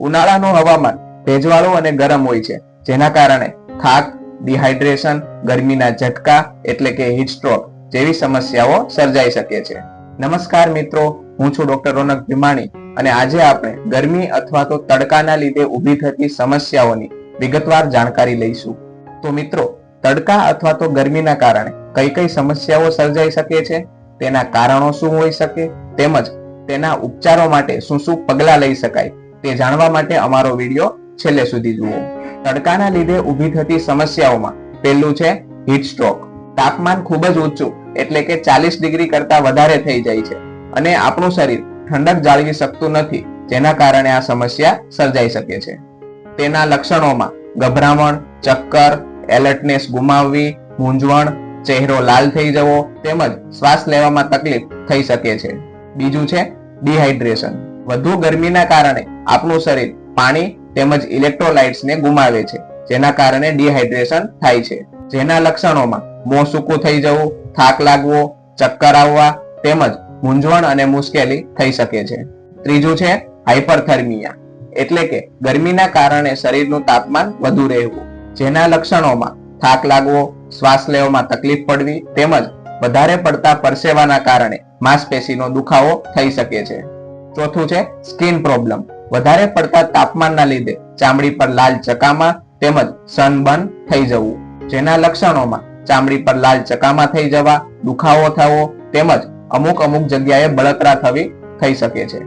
ઉનાળાનું હવામાન ભેજવાળું અને ગરમ હોય છે, જેના કારણે થાક, ડિહાઇડ્રેશન, ગરમીના ઝટકા એટલે કે હીટ સ્ટ્રોક જેવી સમસ્યાઓ સર્જાઈ શકે છે. નમસ્કાર મિત્રો, હું છું ડોક્ટર રોનક ભીમાણી અને આજે આપણે ગરમી અથવા તો તડકાના લીધે ઊભી થતી સમસ્યાઓની વિગતવાર જાણકારી લઈશું. તો મિત્રો, તડકા અથવા તો ગરમીના કારણે કઈ કઈ સમસ્યાઓ સર્જાઈ શકે છે, તેના કારણો શું હોઈ શકે, તેમજ તેના ઉપચારો માટે શું શું પગલાં લઈ શકાય તે જાણવા માટે અમારો વિડીયો છેલ્લે સુધી જુઓ. તડકાના લીધે ઊભી થતી સમસ્યાઓમાં પહેલું છે હીટ સ્ટ્રોક. તાપમાન ખૂબ જ ઊંચું એટલે કે 40 ડિગ્રી કરતા વધારે થઈ જાય છે અને આપણું શરીર ઠંડક જાળવી શકતું નથી, જેના કારણે આ સમસ્યા સર્જાઈ શકે છે. તેના લક્ષણોમાં ગભરામણ, ચક્કર, એલર્ટનેસ ગુમાવવી, મૂંઝવણ, ચહેરો લાલ થઈ જવો તેમજ શ્વાસ લેવામાં તકલીફ થઈ શકે છે. બીજું છે ડિહાઇડ્રેશન. વધુ ગરમીના કારણે આપણું શરીર પાણી તેમજ ઇલેક્ટ્રોલાઇટ્સને ગુમાવે છે, જેના કારણે ડિહાઇડ્રેશન થાય છે. જેના લક્ષણોમાં મોં સૂકું થઈ જવું, થાક લાગવો, ચક્કર આવવા તેમજ મૂંઝવણ અને મુશ્કેલી થઈ શકે છે. ત્રીજું છે હાઇપરથર્મિયા એટલે કે ગરમીના કારણે શરીરનું તાપમાન વધુ રહેવું, જેના લક્ષણોમાં થાક લાગવો, શ્વાસ લેવામાં તકલીફ પડવી તેમજ વધારે પડતા પરસેવાના કારણે માંસપેશીનો દુખાવો થઈ શકે છે. ચોથું છે સ્કિન પ્રોબ્લેમ. વધારે પડતા તાપમાનના લીધે ચામડી પર લાલ ચકામા તેમજ સનબર્ન થઈ જવું, જેના લક્ષણોમાં ચામડી પર લાલ ચકામા થઈ જવા, દુખાવો થવો તેમજ અમુક જગ્યાએ બળતરા થવી થઈ શકે છે.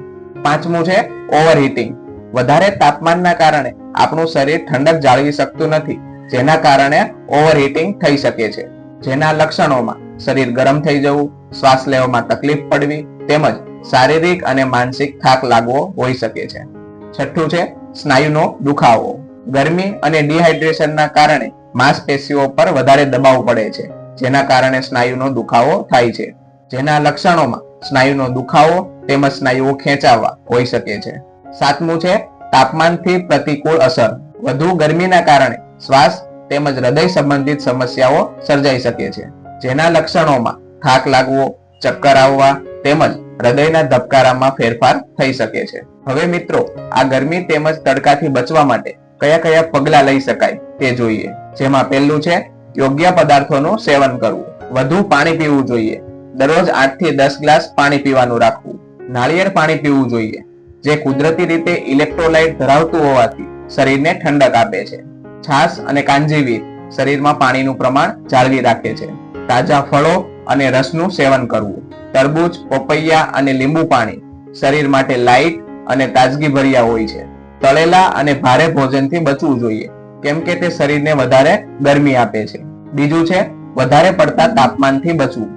પાંચમું છે ઓવરહીટિંગ. વધારે તાપમાનના કારણે આપણું શરીર ઠંડક જાળવી શકતું નથી, જેના કારણે ઓવરહીટિંગ થઈ શકે છે. જેના લક્ષણોમાં શરીર ગરમ થઈ જવું, શ્વાસ લેવામાં તકલીફ પડવી તેમજ શારીરિક અને માનસિક થાક લાગવો હોઈ શકે છે. છઠ્ઠું છે સ્નાયુનો દુખાવો. ગરમી અને ડિહાઇડ્રેશનના કારણે માંસપેશીઓ પર વધારે દબાવ પડે છે, જેના કારણે સ્નાયુનો દુખાવો થાય છે. જેના લક્ષણોમાં સ્નાયુનો દુખાવો તેમજ સ્નાયુઓ ખેંચાવા હોઈ શકે છે. સાતમું છે તાપમાનથી પ્રતિકૂળ અસર. વધુ ગરમીના કારણે શ્વાસ તેમજ હૃદય સંબંધિત સમસ્યાઓ સર્જાઈ શકે છે. જેના લક્ષણોમાં થાક લાગવો, ચક્કર આવવા તેમજ હૃદયના ધબકારામાં ફેરફાર થઈ શકે છે. હવે મિત્રો, આ ગરમી તેમજ તડકાથી બચવા માટે કયા કયા પગલાં લઈ શકાય તે જોઈએ. જેમાં પહેલું છે યોગ્ય પદાર્થોનું સેવન કરવું. વધુ પાણી પીવું જોઈએ. દરરોજ 8 થી 10 ગ્લાસ પાણી પીવાનું રાખવું. નાળિયેર પાણી પીવું જોઈએ, જે કુદરતી રીતે ઇલેક્ટ્રોલાઇટ ધરાવતું હોવાથી શરીરને ઠંડક આપે છે. છાશ અને કાંજીવીર શરીરમાં પાણીનું પ્રમાણ જાળવી રાખે છે. તાજા ફળો અને રસનું સેવન કરવું. તરબૂચ, પપૈયા અને લીંબુ પાણી શરીર માટે લાઇટ અને તાજગીભર્યા હોય છે. તળેલા અને ભારે ભોજનથી બચવું જોઈએ, કેમ કે તે શરીરને વધારે ગરમી આપે છે. બીજું છે વધારે પડતા તાપમાનથી બચવું.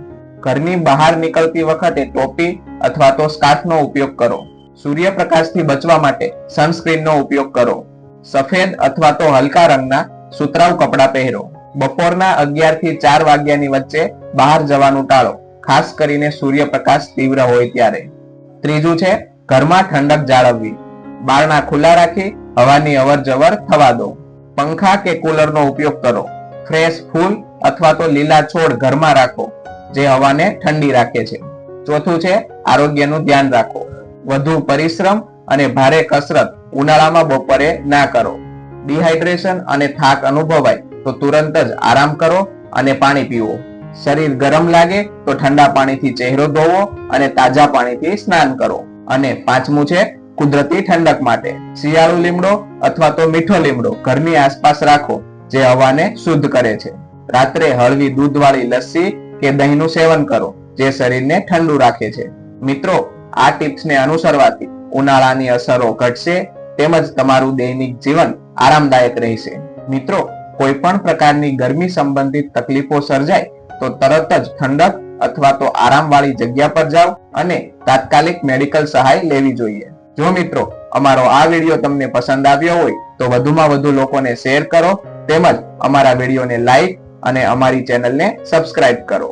ઘરની બહાર નીકળતી વખતે ટોપી અથવા તો સ્કાર્ફનો ઉપયોગ કરો. સૂર્યપ્રકાશથી બચવા માટે સનસ્ક્રીનનો ઉપયોગ કરો. સફેદ અથવા તો હલકા રંગના સુતરાઉ કપડાં પહેરો. બપોરના 11 થી 4 વાગ્યાની વચ્ચે બહાર જવાનું ટાળો, ખાસ કરીને સૂર્યપ્રકાશ તીવ્ર હોય ત્યારે. ત્રીજું છે ઘરમાં ઠંડક જાળવવી. બારણા ખુલ્લા રાખી હવાની અવર જવર થવા દો. પંખા કે કુલરનો ઉપયોગ કરો. ફ્રેશ ફૂલ અથવા તો લીલા છોડ ઘરમાં રાખો, જે હવાને ઠંડી રાખે છે. ચોથું છે આરોગ્યનું ધ્યાન રાખો. વધુ પરિશ્રમ અને ભારે કસરત ઉનાળામાં બપોરે ના કરો. ડિહાઇડ્રેશન અને થાક અનુભવાય તો તુરંત જ આરામ કરો અને પાણી પીવો. શરીર ગરમ લાગે તો ઠંડા પાણીથી ચહેરો ધોવો અને તાજા પાણીથી સ્નાન કરો. અને પાંચમું છે કુદરતી ઠંડક માટે શિયાળુ લીમડો અથવા તો મીઠો લીમડો ઘરની આસપાસ રાખો, જે હવાને શુદ્ધ કરે છે. રાત્રે હળવી દૂધવાળી લસ્સી કે દહીંનું સેવન કરો, જે શરીરને ઠંડુ રાખે છે. મિત્રો, આ ટિપ્સને અનુસરવાથી ઉનાળાની અસરો ઘટશે તેમજ તમારું દૈનિક જીવન આરામદાયક રહેશે. મિત્રો, કોઈ પણ પ્રકારની ગરમી સંબંધિત તકલીફો સર્જાય તો તરત જ ઠંડક અથવા તો આરામવાળી જગ્યા પર જાઓ અને તાત્કાલિક મેડિકલ સહાય લેવી જોઈએ. જો મિત્રો, અમારો આ વિડીયો તમને પસંદ આવ્યો હોય તો વધુમાં વધુ લોકોને શેર કરો તેમજ અમારા વિડીયોને લાઈક અને અમારી ચેનલને સબસ્ક્રાઇબ કરો.